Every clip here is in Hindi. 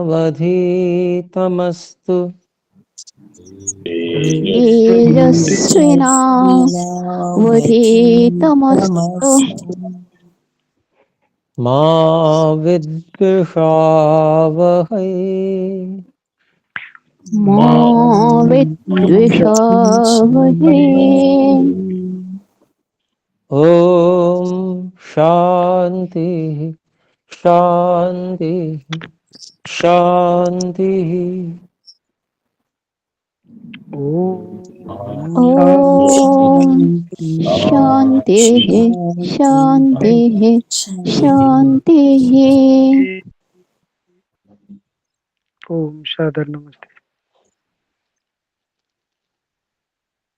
तेजस्विनावधीतमस्तु तेजस्विनावधीतमस्तु मा विद्विषावहै मा विद्विषावहै। ॐ शान्ति शान्ति शान्तिः। ॐ शान्तिः शान्तिः शान्तिः। ओम सादर नमस्ते।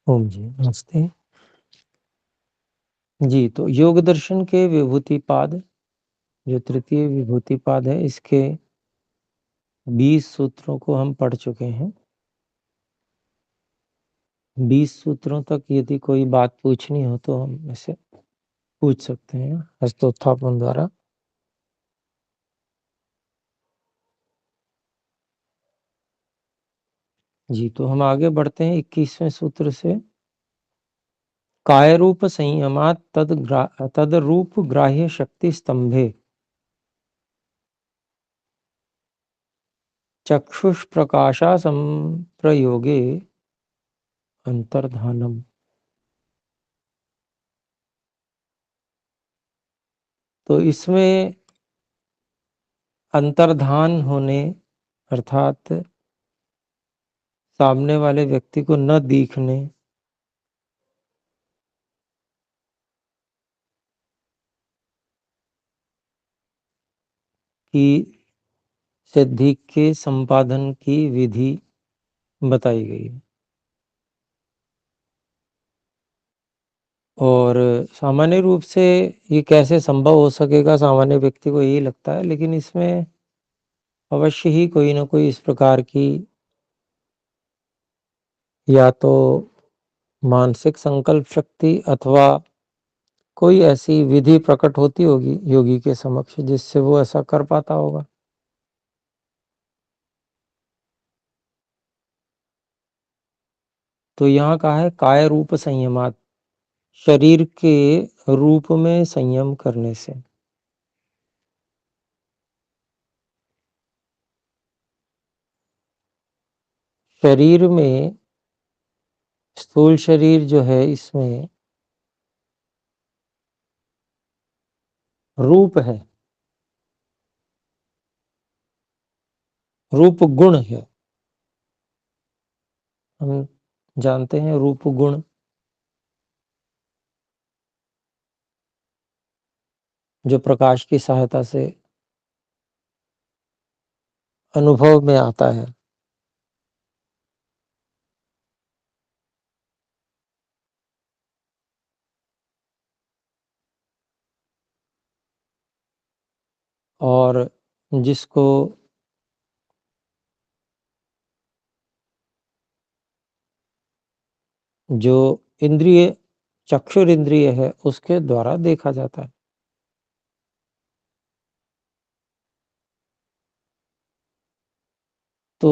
ओम जी नमस्ते जी। तो योग दर्शन के विभूति पाद, जो तृतीय विभूति पाद है, इसके 20 सूत्रों को हम पढ़ चुके हैं। 20 सूत्रों तक यदि कोई बात पूछनी हो तो हम इसे पूछ सकते हैं हस्तोत्थापन द्वारा। जी, तो हम आगे बढ़ते हैं 21वें सूत्र से। काय रूप संयमात तद रूप ग्राह्य शक्ति स्तंभे चक्षुष प्रकाशा संप्रयोगे अंतर्धानम। तो इसमें अंतर्धान होने अर्थात सामने वाले व्यक्ति को न दिखने, की सिद्धि के संपादन की विधि बताई गई है। और सामान्य रूप से ये कैसे संभव हो सकेगा, सामान्य व्यक्ति को यही लगता है, लेकिन इसमें अवश्य ही कोई ना कोई इस प्रकार की या तो मानसिक संकल्प शक्ति अथवा कोई ऐसी विधि प्रकट होती होगी योगी के समक्ष जिससे वो ऐसा कर पाता होगा। तो यहाँ कहा है काय रूप संयमात, शरीर के रूप में संयम करने से। शरीर में, स्थूल शरीर जो है, इसमें रूप है, रूप गुण है। हम जानते हैं रूप गुण जो प्रकाश की सहायता से अनुभव में आता है। और जिसको जो इंद्रिय, चक्षुर इंद्रिय है, उसके द्वारा देखा जाता है। तो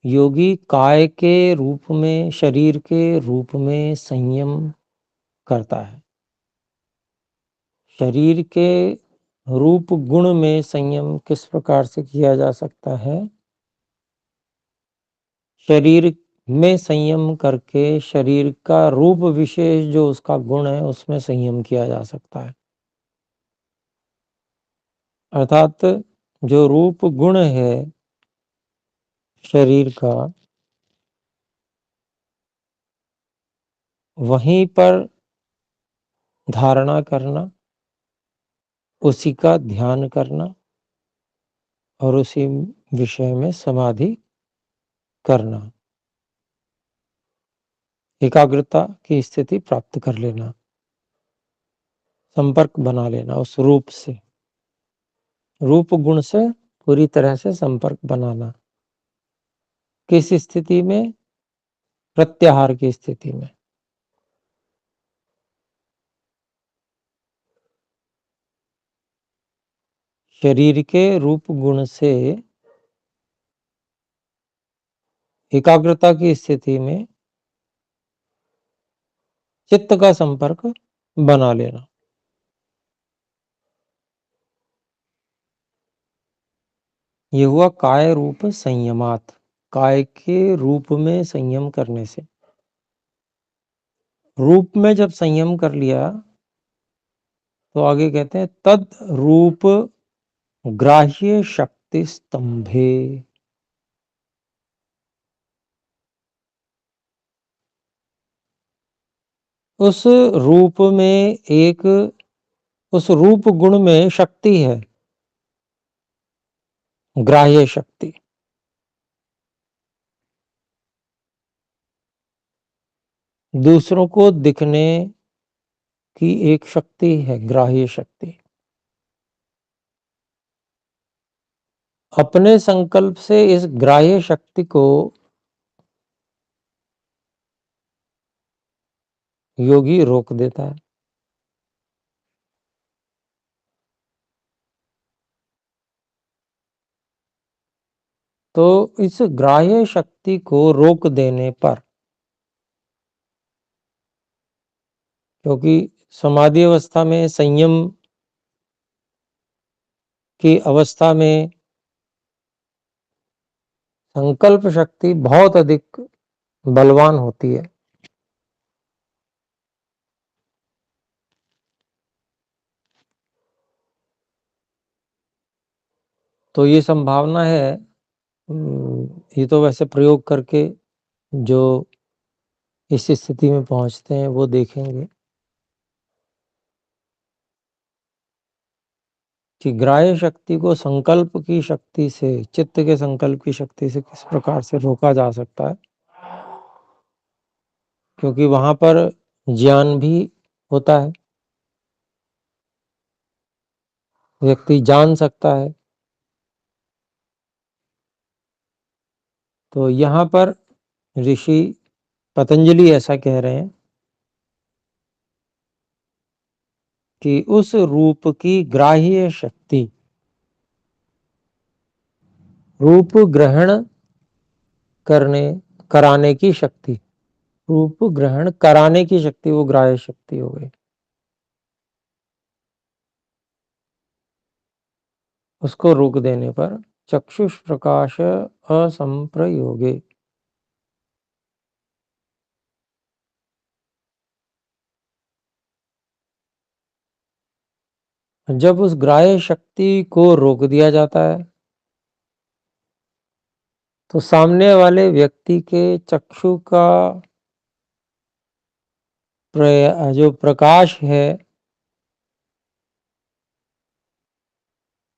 योगी काय के रूप में, शरीर के रूप में संयम करता है। शरीर के रूप गुण में संयम किस प्रकार से किया जा सकता है? शरीर में संयम करके शरीर का रूप विशेष जो उसका गुण है उसमें संयम किया जा सकता है। अर्थात जो रूप गुण है शरीर का, वहीं पर धारणा करना, उसी का ध्यान करना और उसी विषय में समाधि करना, एकाग्रता की स्थिति प्राप्त कर लेना, संपर्क बना लेना उस रूप से, रूप गुण से पूरी तरह से संपर्क बनाना। किस स्थिति में? प्रत्याहार की स्थिति में। शरीर के रूप गुण से एकाग्रता की स्थिति में चित्त का संपर्क बना लेना। ये हुआ काय रूप संयमात, काय के रूप में संयम करने से। रूप में जब संयम कर लिया तो आगे कहते हैं तद रूप ग्राह्य शक्ति स्तंभे। उस रूप में उस रूप गुण में शक्ति है, ग्राह्य शक्ति। दूसरों को दिखने की एक शक्ति है, ग्राह्य शक्ति। अपने संकल्प से इस ग्राह्य शक्ति को योगी रोक देता है। तो इस ग्राह्य शक्ति को रोक देने पर, क्योंकि समाधि अवस्था में, संयम की अवस्था में संकल्प शक्ति बहुत अधिक बलवान होती है। तो ये संभावना है, ये तो वैसे प्रयोग करके जो इस स्थिति में पहुंचते हैं वो देखेंगे कि ग्राह्य शक्ति को संकल्प की शक्ति से, चित्त के संकल्प की शक्ति से किस प्रकार से रोका जा सकता है। क्योंकि वहां पर ज्ञान भी होता है, व्यक्ति जान सकता है। तो यहाँ पर ऋषि पतंजलि ऐसा कह रहे हैं कि उस रूप की ग्राह्य शक्ति, रूप ग्रहण कराने की शक्ति, रूप ग्रहण कराने की शक्ति, वो ग्राह्य शक्ति हो गई। उसको रोक देने पर चक्षुष प्रकाश असंप्रयोगे, जब उस ग्राह्य शक्ति को रोक दिया जाता है तो सामने वाले व्यक्ति के चक्षु का जो प्रकाश है,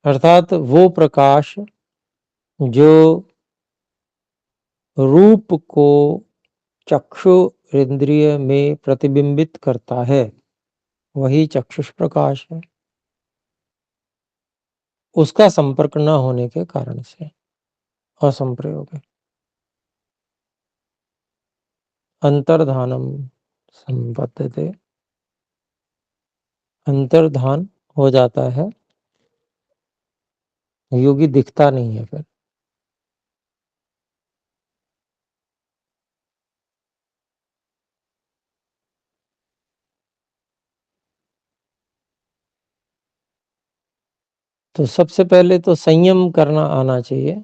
अर्थात वो प्रकाश जो रूप को चक्षु इंद्रिय में प्रतिबिंबित करता है, वही चक्षुष प्रकाश है। उसका संपर्क न होने के कारण से असंप्रयोग है। अंतर्धानम संपद्यते, अंतर्धान हो जाता है, योगी दिखता नहीं है फिर। तो सबसे पहले तो संयम करना आना चाहिए।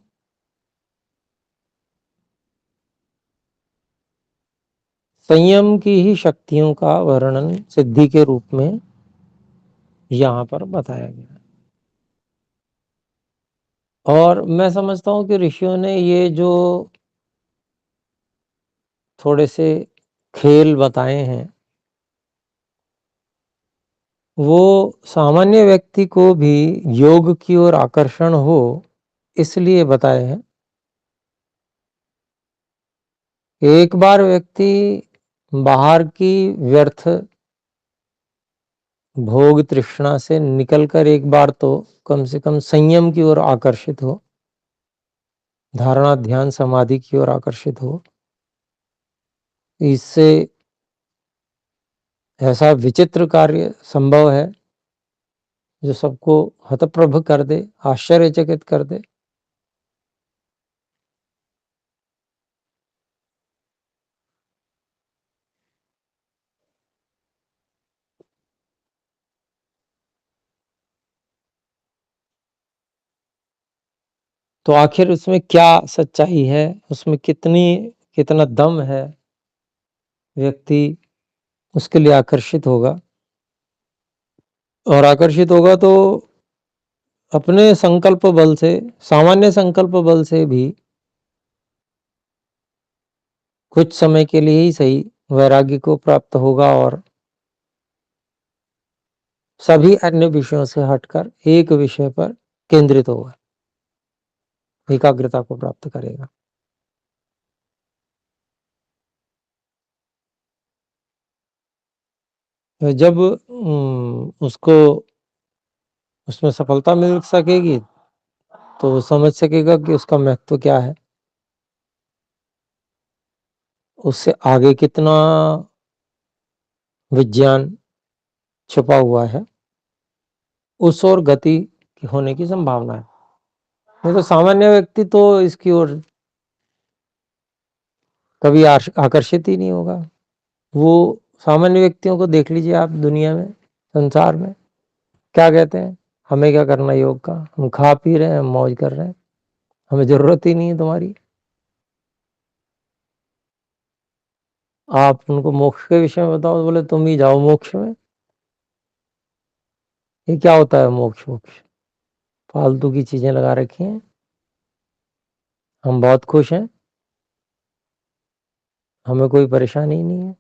संयम की ही शक्तियों का वर्णन सिद्धि के रूप में यहां पर बताया गया है। और मैं समझता हूं कि ऋषियों ने ये जो थोड़े से खेल बताए हैं, वो सामान्य व्यक्ति को भी योग की ओर आकर्षण हो इसलिए बताए हैं। एक बार व्यक्ति बाहर की व्यर्थ भोग तृष्णा से निकलकर एक बार तो कम से कम संयम की ओर आकर्षित हो, धारणा ध्यान समाधि की ओर आकर्षित हो। इससे ऐसा विचित्र कार्य संभव है जो सबको हतप्रभ कर दे, आश्चर्यचकित कर दे। तो आखिर उसमें क्या सच्चाई है, उसमें कितना दम है, व्यक्ति उसके लिए आकर्षित होगा। और आकर्षित होगा तो अपने संकल्प बल से, सामान्य संकल्प बल से भी कुछ समय के लिए ही सही वैराग्य को प्राप्त होगा और सभी अन्य विषयों से हटकर एक विषय पर केंद्रित होगा, एकाग्रता को प्राप्त करेगा। जब उसको उसमें सफलता मिल सकेगी तो वो समझ सकेगा कि उसका महत्व क्या है, उससे आगे कितना विज्ञान छुपा हुआ है, उस ओर गति होने की संभावना है। नहीं तो सामान्य व्यक्ति तो इसकी ओर कभी आकर्षित ही नहीं होगा। वो सामान्य व्यक्तियों को देख लीजिए आप, दुनिया में, संसार में क्या कहते हैं, हमें क्या करना योग का, हम खा पी रहे हैं, हम मौज कर रहे हैं, हमें जरूरत ही नहीं है तुम्हारी। आप उनको मोक्ष के विषय में बताओ तो बोले तुम ही जाओ मोक्ष में। ये क्या होता है मोक्ष? मोक्ष फालतू की चीजें लगा रखी हैं, हम बहुत खुश हैं, हमें कोई परेशानी नहीं है।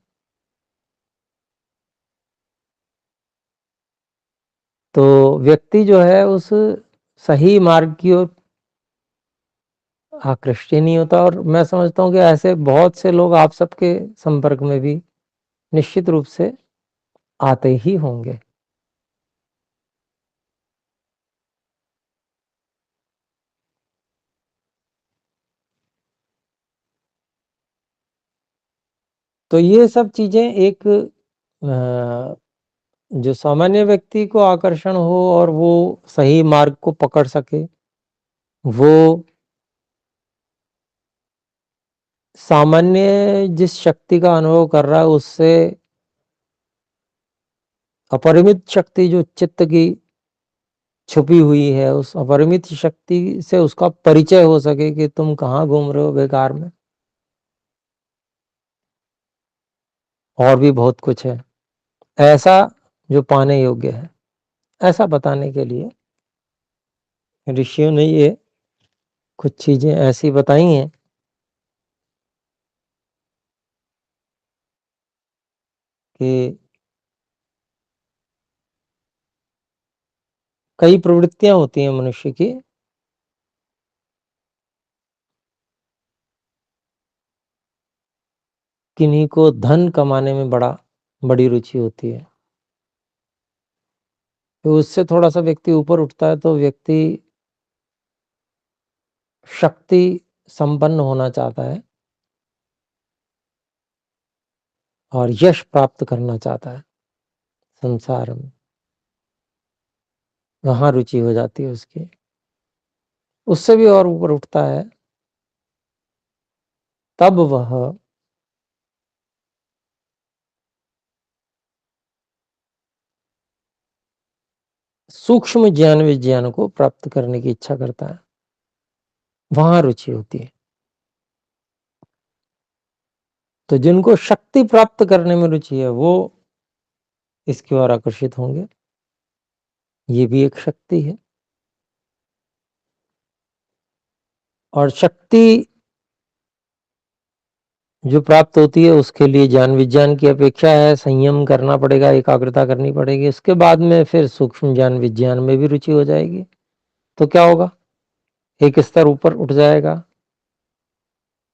तो व्यक्ति जो है उस सही मार्ग की ओर आकृष्ट ही नहीं होता। और मैं समझता हूँ कि ऐसे बहुत से लोग आप सबके संपर्क में भी निश्चित रूप से आते ही होंगे। तो ये सब चीजें एक जो सामान्य व्यक्ति को आकर्षण हो और वो सही मार्ग को पकड़ सके, वो सामान्य जिस शक्ति का अनुभव कर रहा है उससे अपरिमित शक्ति जो चित्त की छुपी हुई है, उस अपरिमित शक्ति से उसका परिचय हो सके कि तुम कहाँ घूम रहे हो बेकार में, और भी बहुत कुछ है ऐसा जो पाने योग्य है। ऐसा बताने के लिए ऋषियों ने ये कुछ चीजें ऐसी बताई हैं कि कई प्रवृत्तियां होती हैं मनुष्य की, किन्हीं को धन कमाने में बड़ी रुचि होती है। तो उससे थोड़ा सा व्यक्ति ऊपर उठता है तो व्यक्ति शक्ति संपन्न होना चाहता है और यश प्राप्त करना चाहता है संसार में, वहां रुचि हो जाती है उसकी। उससे भी और ऊपर उठता है तब वह सूक्ष्म ज्ञान विज्ञान को प्राप्त करने की इच्छा करता है, वहां रुचि होती है। तो जिनको शक्ति प्राप्त करने में रुचि है वो इसकी ओर आकर्षित होंगे, ये भी एक शक्ति है। और शक्ति जो प्राप्त होती है उसके लिए ज्ञान विज्ञान की अपेक्षा है, संयम करना पड़ेगा, एकाग्रता करनी पड़ेगी। उसके बाद में फिर सूक्ष्म ज्ञान विज्ञान में भी रुचि हो जाएगी तो क्या होगा, एक स्तर ऊपर उठ जाएगा।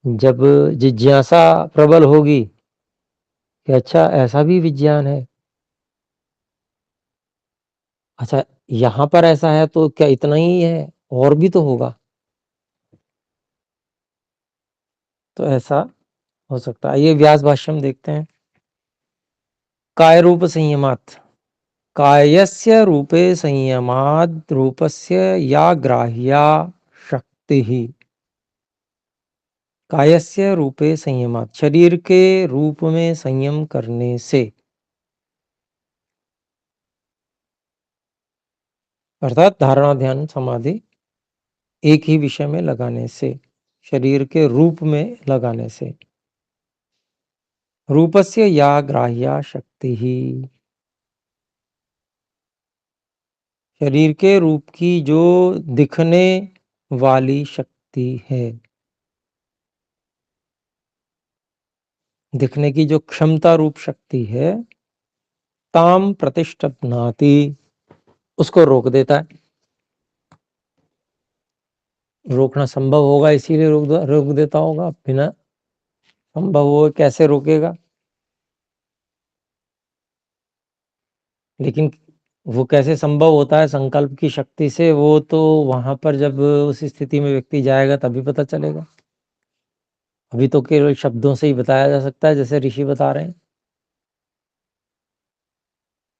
जब जिज्ञासा प्रबल होगी कि अच्छा ऐसा भी विज्ञान है, अच्छा यहां पर ऐसा है तो क्या इतना ही है, और भी तो होगा, तो ऐसा हो सकता है। ये व्यास भाष्य में देखते हैं। काय रूप संयमात्, कायस्य रूपे संयमाद् रूपस्य या ग्राह्या शक्ति ही। कायस्य रूपे संयमात्, शरीर के रूप में संयम करने से, अर्थात धारणा ध्यान समाधि एक ही विषय में लगाने से, शरीर के रूप में लगाने से। रूपस्य या ग्राह्या शक्ति ही, शरीर के रूप की जो दिखने वाली शक्ति है, दिखने की जो क्षमता रूप शक्ति है, ताम प्रतिष्ठप्नाति, उसको रोक देता है। रोकना संभव होगा इसीलिए रोक देता होगा, बिना संभव हो कैसे रोकेगा। लेकिन वो कैसे संभव होता है संकल्प की शक्ति से, वो तो वहां पर जब उस स्थिति में व्यक्ति जाएगा तभी पता चलेगा। अभी तो केवल शब्दों से ही बताया जा सकता है, जैसे ऋषि बता रहे हैं।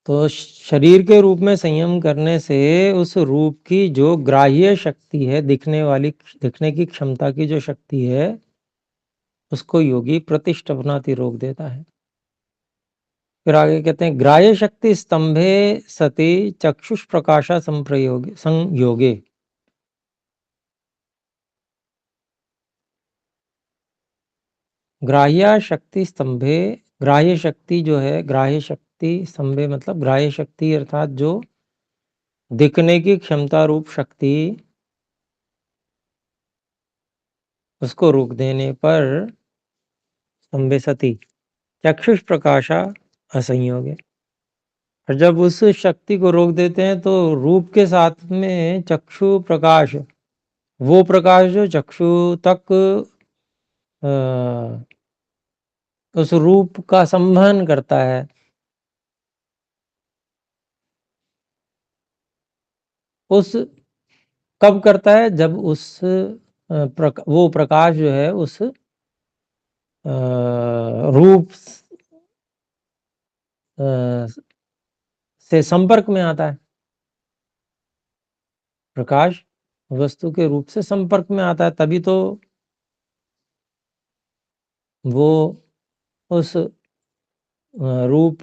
तो शरीर के रूप में संयम करने से उस रूप की जो ग्राह्य शक्ति है, दिखने की क्षमता की जो शक्ति है, उसको योगी प्रतिष्ठप्नाति रोक देता है। फिर आगे कहते हैं, ग्राह्य शक्ति स्तंभे सति चक्षुष प्रकाशा संयोगे। ग्राह्य शक्ति स्तंभे, ग्राह्य शक्ति जो है, ग्राह्य शक्ति स्तंभे मतलब ग्राह्य शक्ति अर्थात जो दिखने की क्षमता रूप शक्ति, उसको रोक देने पर स्तंभे सति चक्षुष प्रकाशा असंयोगे। और जब उस शक्ति को रोक देते हैं तो रूप के साथ में चक्षु प्रकाश, वो प्रकाश जो चक्षु तक उस रूप का संवहन करता है, उस कब करता है, जब उस वो प्रकाश जो है उस रूप से संपर्क में आता है। प्रकाश वस्तु के रूप से संपर्क में आता है, तभी तो वो उस रूप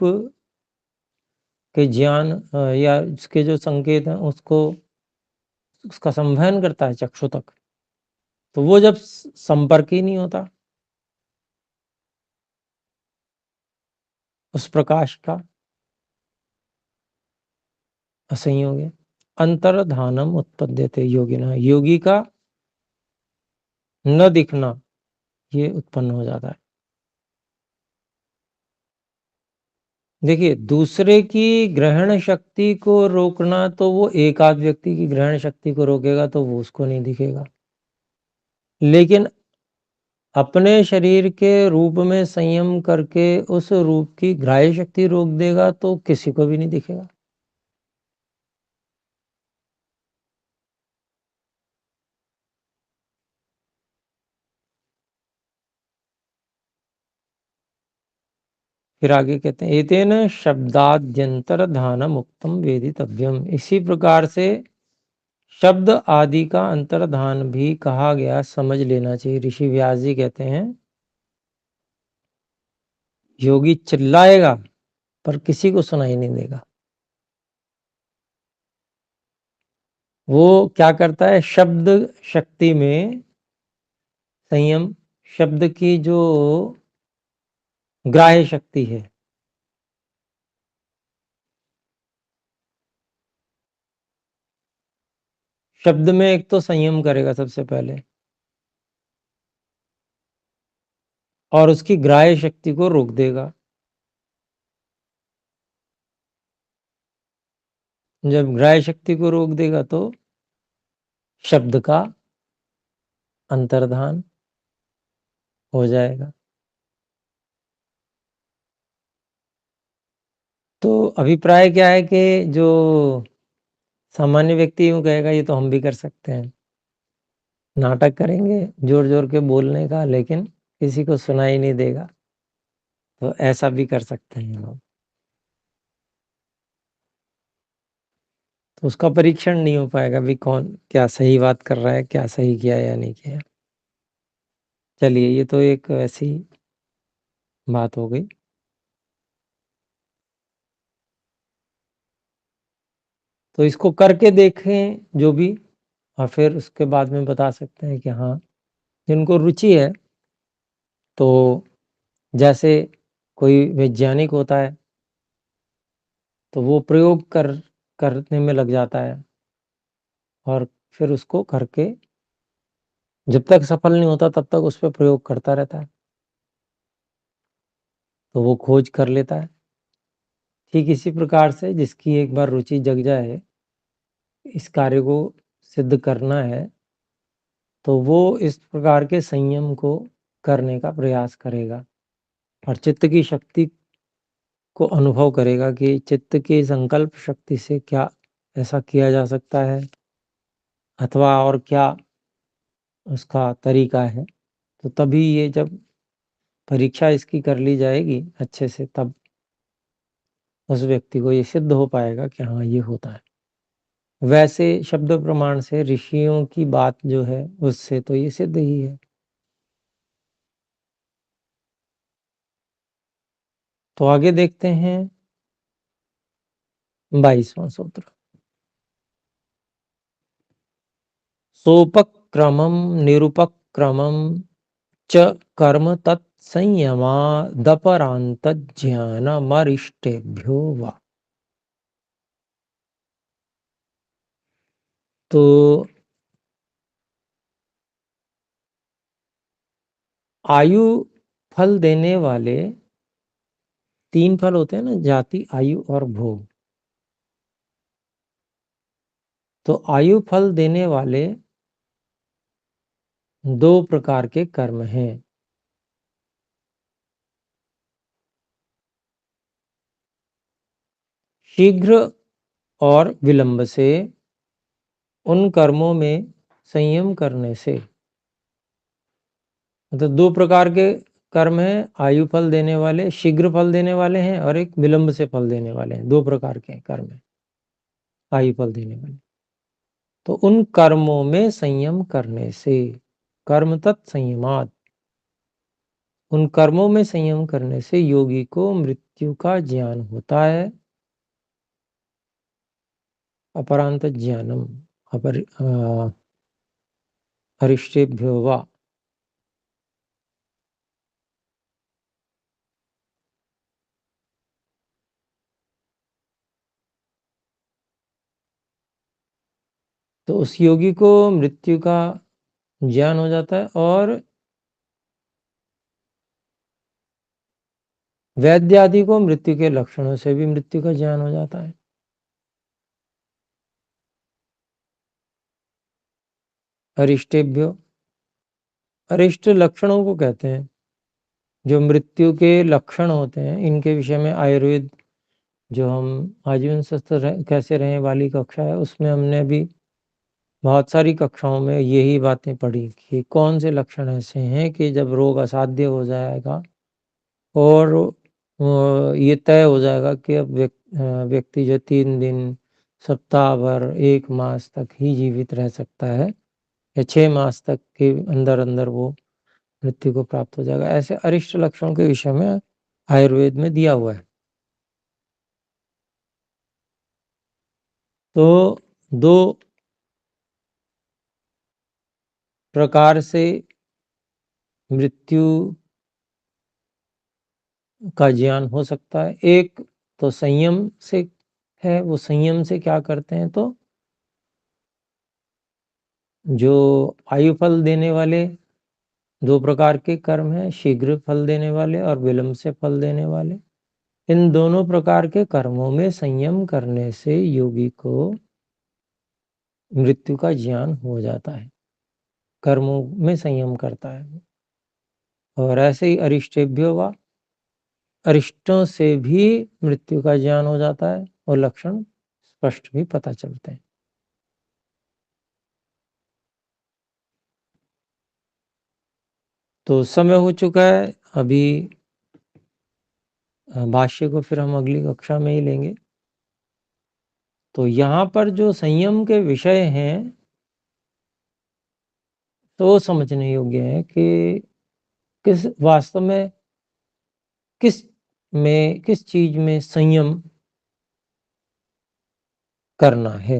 के ज्ञान या उसके जो संकेत हैं उसको, उसका संवहन करता है चक्षु तक। तो वो जब संपर्क ही नहीं होता उस प्रकाश का, असंयोग है। अंतर्धानम उत्पद्यते योगिना, योगी का न दिखना ये उत्पन्न हो जाता है। देखिए, दूसरे की ग्रहण शक्ति को रोकना, तो वो एक आध व्यक्ति की ग्रहण शक्ति को रोकेगा तो वो उसको नहीं दिखेगा, लेकिन अपने शरीर के रूप में संयम करके उस रूप की ग्राह्य शक्ति रोक देगा तो किसी को भी नहीं दिखेगा। फिर आगे कहते हैं, एतेन शब्दाद्यंतर ध्यानम उक्तम वेदितव्यम, इसी प्रकार से शब्द आदि का अंतर्धान भी कहा गया, समझ लेना चाहिए। ऋषि व्यास जी कहते हैं, योगी चिल्लाएगा पर किसी को सुनाई नहीं देगा। वो क्या करता है, शब्द शक्ति में संयम, शब्द की जो ग्राह्य शक्ति है, शब्द में एक तो संयम करेगा सबसे पहले, और उसकी ग्राह्य शक्ति को रोक देगा। जब ग्राह्य शक्ति को रोक देगा तो शब्द का अंतर्धान हो जाएगा। तो अभिप्राय क्या है कि जो सामान्य व्यक्ति यूं कहेगा ये तो हम भी कर सकते हैं, नाटक करेंगे जोर जोर के बोलने का, लेकिन किसी को सुनाई नहीं देगा, तो ऐसा भी कर सकते हैं लोग। तो उसका परीक्षण नहीं हो पाएगा भी कौन क्या सही बात कर रहा है, क्या सही किया या नहीं किया। चलिए, ये तो एक ऐसी बात हो गई। तो इसको करके देखें जो भी, और फिर उसके बाद में बता सकते हैं कि हाँ, जिनको रुचि है, तो जैसे कोई वैज्ञानिक होता है, तो वो प्रयोग करने में लग जाता है और फिर उसको करके जब तक सफल नहीं होता तब तक उस पे प्रयोग करता रहता है, तो वो खोज कर लेता है। ठीक इसी प्रकार से जिसकी एक बार रुचि जग जाए, इस कार्य को सिद्ध करना है, तो वो इस प्रकार के संयम को करने का प्रयास करेगा और चित्त की शक्ति को अनुभव करेगा कि चित्त की संकल्प शक्ति से क्या ऐसा किया जा सकता है अथवा और क्या उसका तरीका है। तो तभी ये जब परीक्षा इसकी कर ली जाएगी अच्छे से, तब उस व्यक्ति को ये सिद्ध हो पाएगा कि हाँ, ये होता है। वैसे शब्द प्रमाण से ऋषियों की बात जो है उससे तो ये सिद्ध ही है। तो आगे देखते हैं 22वां सूत्र। सोपक्रमम निरुपक्रमम च कर्म तत्संयमादपरांतज्ञानमरिष्टेभ्यो वा। तो आयु फल देने वाले 3 फल होते हैं ना, जाति, आयु और भोग। तो आयु फल देने वाले 2 प्रकार के कर्म हैं। शीघ्र और विलंब से उन कर्मों में संयम करने से, मतलब 2 प्रकार के कर्म हैं, आयु फल देने वाले, शीघ्र फल देने वाले हैं, और एक विलंब से फल देने वाले हैं। 2 प्रकार के कर्म हैं आयु फल देने वाले। तो उन कर्मों में संयम करने से, कर्म तत्संयमात्, उन कर्मों में संयम करने से योगी को मृत्यु का ज्ञान होता है। अपरांत ज्ञानम अरिष्टेभ्यो वा। तो उस योगी को मृत्यु का ज्ञान हो जाता है, और वैद्य आदि को मृत्यु के लक्षणों से भी मृत्यु का ज्ञान हो जाता है। अरिष्टेभ्यो, अरिष्ट लक्षणों को कहते हैं, जो मृत्यु के लक्षण होते हैं। इनके विषय में आयुर्वेद, जो हम आजीवन स्वस्थ कैसे रहें वाली कक्षा है, उसमें हमने भी बहुत सारी कक्षाओं में यही बातें पढ़ी कि कौन से लक्षण ऐसे हैं कि जब रोग असाध्य हो जाएगा और ये तय हो जाएगा कि अब व्यक्ति जो 3 दिन, सप्ताह भर, 1 मास तक ही जीवित रह सकता है, या 6 मास तक के अंदर अंदर वो मृत्यु को प्राप्त हो जाएगा। ऐसे अरिष्ट लक्षणों के विषय में आयुर्वेद में दिया हुआ है। तो 2 प्रकार से मृत्यु का ज्ञान हो सकता है। एक तो संयम से है, वो संयम से क्या करते हैं, तो जो आयु फल देने वाले 2 प्रकार के कर्म हैं, शीघ्र फल देने वाले और विलंब से फल देने वाले। इन दोनों प्रकार के कर्मों में संयम करने से योगी को मृत्यु का ज्ञान हो जाता है, कर्मों में संयम करता है। और ऐसे ही अरिष्टेभ्यो वा, अरिष्टों से भी मृत्यु का ज्ञान हो जाता है और लक्षण स्पष्ट भी पता चलते हैं। तो समय हो चुका है, अभी भाष्य को फिर हम अगली कक्षा में ही लेंगे। तो यहाँ पर जो संयम के विषय हैं, तो समझने योग्य है कि किस वास्तव में किस चीज में संयम करना है।